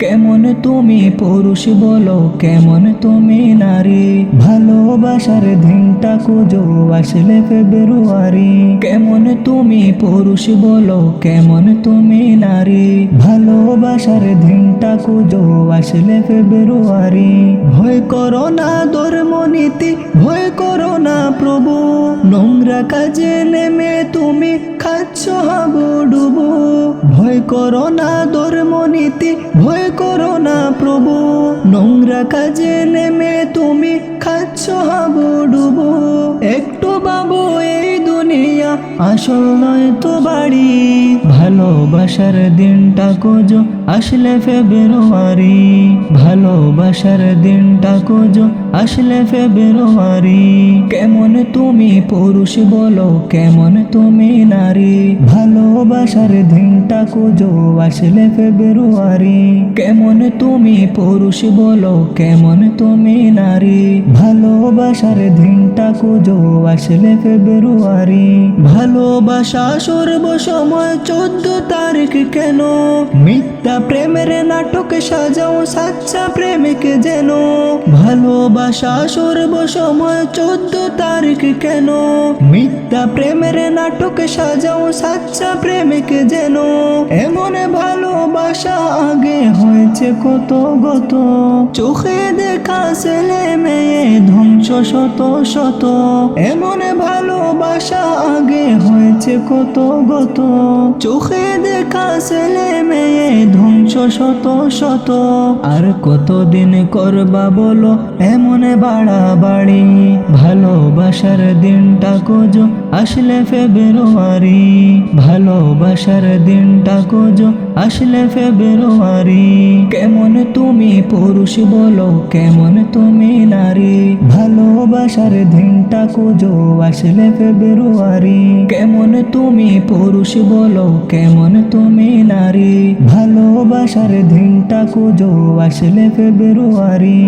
কেমন তুমি পুরুষ বলো, কেমন তুমি নারী। ভালোবাসার দিনটা খুঁজো আসলে ফেব্রুয়ারি। কেমন তুমি পুরুষ বলো, কেমন তুমি নারী। ভালোবাসার দিনটা খুঁজো আসলে ফেব্রুয়ারি। ভয় করো না ধর্মনীতি, ভয় করো না প্রভু। নোংরা কাজে নেমে তুমি খাচ্ছ হাবুডুবু। ভয় করো না ধর্মনীতি, ভয় করো না প্রভু। নোংরা কাজে নেমে তুমি খাচ্ছ হাবুডুবু। একটু বাবু এই দুনিয়া আসল নয় তো বাড়ি। ভালোবাসার দিনটা খোঁজো আসলে ফেব্রুয়ারি। ভালোবাসার দিনটা খোঁজো আসলে ফেব্রুয়ারি। কেমন তুমি পুরুষ বলো, কেমন তুমি নারী। ভালোবাসার দিনটা খোঁজো আসলে ফেব্রুয়ারি। কেমন তুমি পুরুষ বলো, কেমন তুমি নারী। ভালোবাসার দিনটা খোঁজো আসলে ফেব্রুয়ারি। ভালোবাসা সর্ব সময় 14 তারিখ কেন। মিথ্যা প্রেমের নাটক সাজাও সাচ্চা প্রেমিক যেন। ভালোবাসা সর্ব সময় 14 তারিখ কেন। মিথ্যা প্রেমের নাটক সাজাও সাচ্চা প্রেমিক যেন। এমন ভালোবাসা আগে হয়েছে কত গত। চোখে দেখা ছেলে মেয়ে ধ্বংস শত শত। এমন ভালোবাসা আগে হয়েছে কত গত। চোখে দেখা ছেলে মেয়ে ধ্বংস শত শত। আর কতদিন করবা বলো এমন বাড়াবাড়ি। ভালোবাসার দিনটা খোঁজো আসলে ফেব্রুয়ারি। ভালোবাসার দিনটা খোঁজো আসলে ফেব্রুয়ারি। কেমন তুমি পুরুষ বলো, কেমন তুমি নারী। ভালোবাসার দিনটা খোঁজো আসলে ফেব্রুয়ারি। কেমন তুমি পুরুষ বলো, কেমন তুমি নারী। ভালোবাসার দিনটা খোঁজো আসলে ফেব্রুয়ারি।